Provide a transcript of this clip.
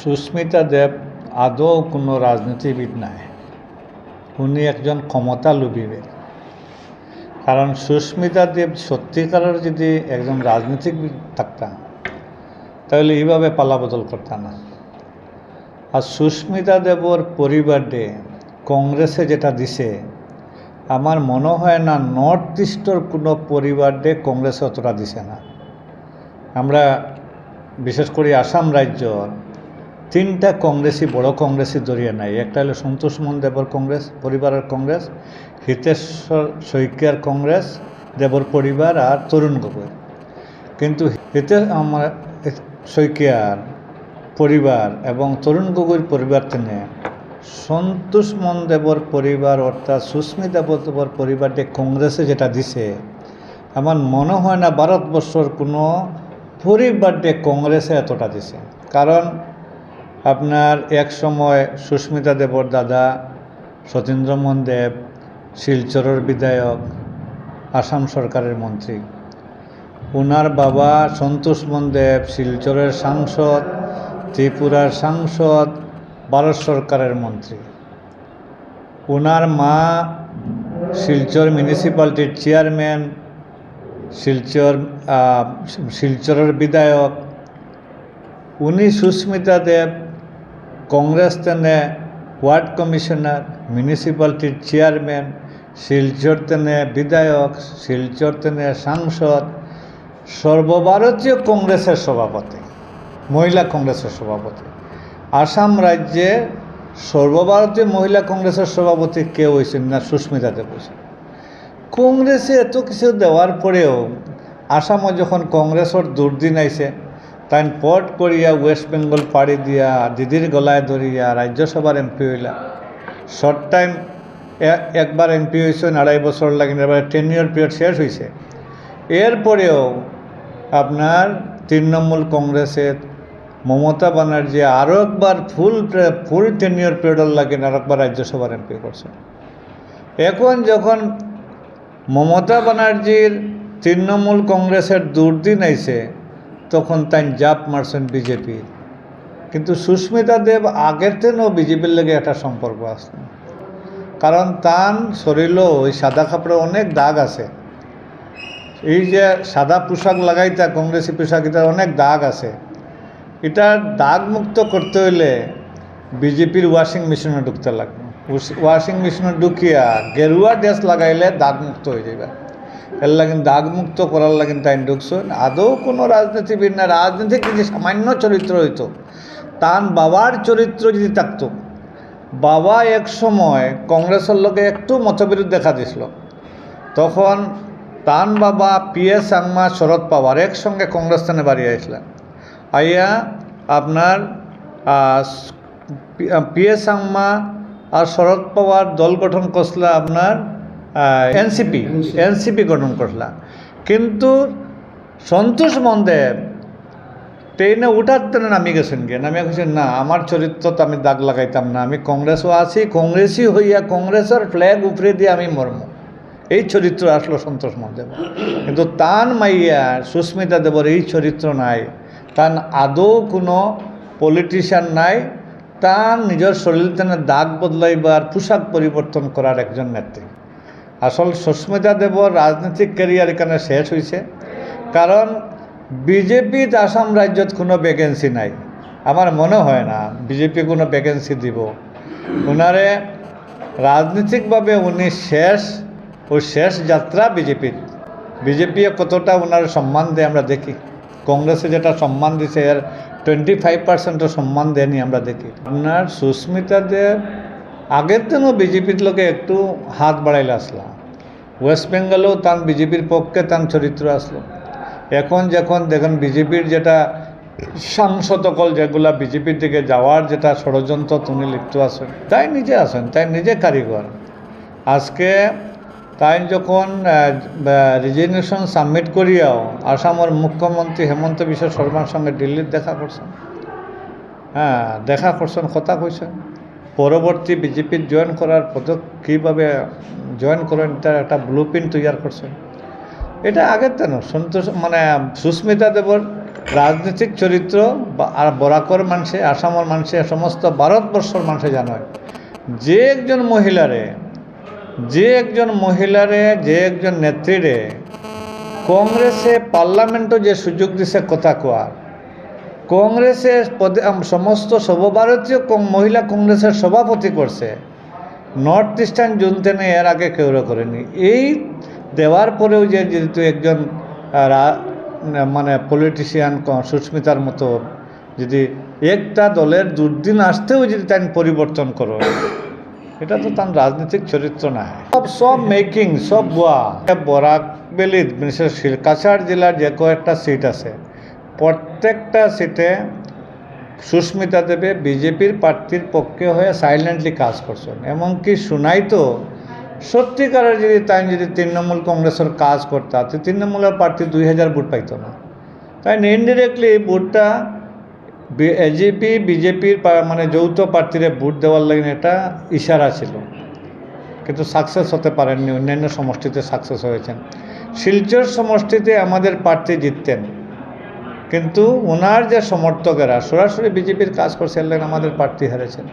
সুস্মিতা দেব আদৌ কোনো রাজনীতিবিদ নাই, উনি একজন ক্ষমতা লোভী ব্যক্তি। কারণ সুস্মিতা দেব সত্যিকারের যদি একজন রাজনীতিবিদ থাকতাম তাহলে এইভাবে পালাবদল করতাম না। আর সুস্মিতা দেবর পরিবারে কংগ্রেসে যেটা দিছে আমার মনে হয় না নর্থ ইস্টর কোনো পরিবারে কংগ্রেসে অতটা দিছে না। আমরা বিশেষ করে আসাম রাজ্যর তিনটা কংগ্রেসই বড় কংগ্রেসই জড়িয়ে নাই। একটা হলো সন্তোষ মন দেবর কংগ্রেস পরিবারের কংগ্রেস, হিতেশ্বর শইকীয়ার কংগ্রেস দেবর পরিবার আর তরুণ গগৈ। কিন্তু শইকীয়ার পরিবার এবং তরুণ গগৈর পরিবার থেকে সন্তোষ মন দেবর পরিবার অর্থাৎ সুস্মিতা দেবর পরিবারটি কংগ্রেসে যেটা দিছে আমার মনে হয় না ভারতবর্ষর কোনো পরিবারটি কংগ্রেসে এতটা দিছে। কারণ আপনার এক সময় সুস্মিতা দেবর দাদা সতীন্দ্র মোহন দেব শিলচরের বিধায়ক, আসাম সরকারের মন্ত্রী। ওনার বাবা সন্তোষ মোহন দেব শিলচরের সাংসদ, ত্রিপুরার সাংসদ, ভারত সরকারের মন্ত্রী। ওনার মা শিলচর মিউনিসিপ্যালিটির চেয়ারম্যান, শিলচরের বিধায়ক। উনি সুস্মিতা দেব কংগ্রেস তেনে ওয়ার্ড কমিশনার, মিউনিসিপ্যালিটির চেয়ারম্যান, শিলচর তেনে বিধায়ক, শিলচর তেনে সাংসদ, সর্বভারতীয় কংগ্রেসের সভাপতি, মহিলা কংগ্রেসের সভাপতি। আসাম রাজ্যে সর্বভারতীয় মহিলা কংগ্রেসের সভাপতি কেউ হয়েছেন না, সুস্মিতা দেব হয়েছেন। কংগ্রেসে এত কিছু দেওয়ার পরেও আসামে যখন কংগ্রেসের দুর্দিন আইছে তাই পট করিয়া ওয়েস্ট বেঙ্গল পাড়ি দিয়া দিদির গলায় ধরিয়া রাজ্যসভার এমপি হইলা। শর্ট টাইম একবার এমপি হয়েছেন, 2.5 বছর লাগিন, এবার 10 ইয়ার পিরিয়ড শেষ হয়েছে। এরপরেও আপনার তৃণমূল কংগ্রেসের মমতা ব্যানার্জি আরও একবার ফুল 10 ইয়ার পিরিয়ড লাগিন আর একবার রাজ্যসভার এমপি করছেন। এখন যখন মমতা ব্যানার্জির তৃণমূল কংগ্রেসের দুর্দিন আইছে তখন তাই জাপ মারছেন বিজেপি। কিন্তু সুস্মিতা দেব আগের থেকেও বিজেপির লেগে একটা সম্পর্ক আছে। কারণ তার শরীরও ওই সাদা কাপড়ে অনেক দাগ আছে। এই যে সাদা পোশাক লাগাইতা কংগ্রেসি পোশাক, এটার অনেক দাগ আছে। এটা দাগ মুক্ত করতে হইলে বিজেপির ওয়াশিং মেশিনে ঢুকতে লাগবে। ওয়াশিং মেশিনে ঢুকিয়া গেরুয়া ড্রেস লাগাইলে দাগ মুক্ত হয়ে যাবে। এর লাগিন দাগ মুক্ত করার লাগিন তাই ঢুকছেন। আদৌ কোনো রাজনীতিবিদ না, রাজনীতিক যদি সামান্য চরিত্র হইতো, তার বাবার চরিত্র যদি থাকতো, বাবা এক সময় কংগ্রেসের লোকে একটু মতবিরোধ দেখা দিছিল, তখন তান বাবা পিএস সাংমা, শরদ পাওয়ার একসঙ্গে কংগ্রেস থানে বাড়ি আসলেন। আইয়া আপনার পিএস সাংমা আর শরদ পাওয়ার দল গঠন করছিল আপনার এনসিপি গঠন করলা। কিন্তু সন্তোষ মন দেব ট্রেনে উঠার তেনে নামি গেছেন গিয়ে, নামিয়ে গেছেন না আমার চরিত্র তো আমি দাগ লাগাইতাম না, আমি কংগ্রেসও আছি, কংগ্রেসই হইয়া কংগ্রেসের ফ্ল্যাগ উপরে দিয়ে আমি মরম, এই চরিত্র আসলো সন্তোষ মন দেব। কিন্তু তান মাইয়া সুস্মিতা দেবর এই চরিত্র নাই। তান আদৌ কোনো পলিটিশিয়ান নাই, তার নিজের শরীর তেনে দাগ বদলাইবার, পোশাক পরিবর্তন করার একজন নেত্রী। আসল সুস্মিতা দেবর রাজনৈতিক ক্যারিয়ার এখানে শেষ হয়েছে। কারণ বিজেপিত আসাম রাজ্যত কোনো ভ্যাকেন্সি নাই। আমার মনে হয় না বিজেপি কোনো ভ্যাকেন্সি দিব ওনারে। রাজনৈতিকভাবে উনি শেষ যাত্রা বিজেপি কতটা ওনার সম্মান দেয় আমরা দেখি। কংগ্রেসে যেটা সম্মান দিছে এর 25% সম্মান দেয়নি আমরা দেখি। আপনার সুস্মিতা দেব আগের দিনও বিজেপির লোকে একটু হাত বাড়াইলে আসলো। ওয়েস্ট বেঙ্গলেও তার বিজেপির পক্ষে তার চরিত্র আসলো। এখন যখন দেখেন বিজেপির যেটা সাংসদকল যেগুলা বিজেপির দিকে যাওয়ার যেটা ষড়যন্ত্র তিনি লিপ্ত আছেন, তাই নিজে কারিগর। আজকে তাই যখন রিজিগনেশন সাবমিট করিয়াও আসামের মুখ্যমন্ত্রী হেমন্ত বিশ্ব শর্মার সঙ্গে দিল্লির দেখা করছেন, কথা কইছেন। পরবর্তী বিজেপির জয়েন করার কীভাবে জয়েন করেন তার একটা ব্লু প্রিন্ট তৈরি করছেন। এটা আগের তেন সুস্মিতা দেবর রাজনৈতিক চরিত্র আর বরাকর মানুষে আসামর মানুষে সমস্ত ভারতবর্ষর মানুষে জানায় যে একজন মহিলারে যে একজন নেত্রীরে কংগ্রেসে পার্লামেন্টও যে সুযোগ দিছে কথা কোয়ার, কংগ্রেসে সমস্ত সর্বভারতীয় মহিলা কংগ্রেসের সভাপতি করছে, নর্থ ইস্টার্ন জোনতেনে এর আগে কেউ করেনি। এই দেওয়ার পরেও যে যেহেতু একজন মানে পলিটিশিয়ান সুস্মিতার মতো যদি একটা দলের দুর্দিন আসতেও যদি তাই পরিবর্তন করো, এটা তো তার রাজনৈতিক চরিত্র না। সব মেকিং সব বুয়া। বরাক বেলিত বিশেষ শিলকাছাড় জেলার যে কয়েকটা সিট আছে, প্রত্যেকটা সিটে সুস্মিতা দেবে বিজেপির প্রার্থীর পক্ষে হয়ে সাইলেন্টলি কাজ করছেন। এমনকি শোনাই তো সত্যিকারের যদি তাই যদি তৃণমূল কংগ্রেসের কাজ করতা তো তৃণমূলের প্রার্থী 2000 ভোট পাইতো না। তাই ইনডিরেক্টলি ভোটটা এজিপি বিজেপির মানে যৌথ প্রার্থীরে ভোট দেওয়ার লাগে এটা ইশারা ছিল, কিন্তু সাকসেস হতে পারেননি। অন্যান্য সমষ্টিতে সাকসেস হয়েছেন। শিলচর সমষ্টিতে আমাদের প্রার্থী জিততেন, কিন্তু ওনার যে সমর্থকেরা সরাসরি বিজেপির কাজ করছে, আমাদের প্রার্থী হেরেছেন।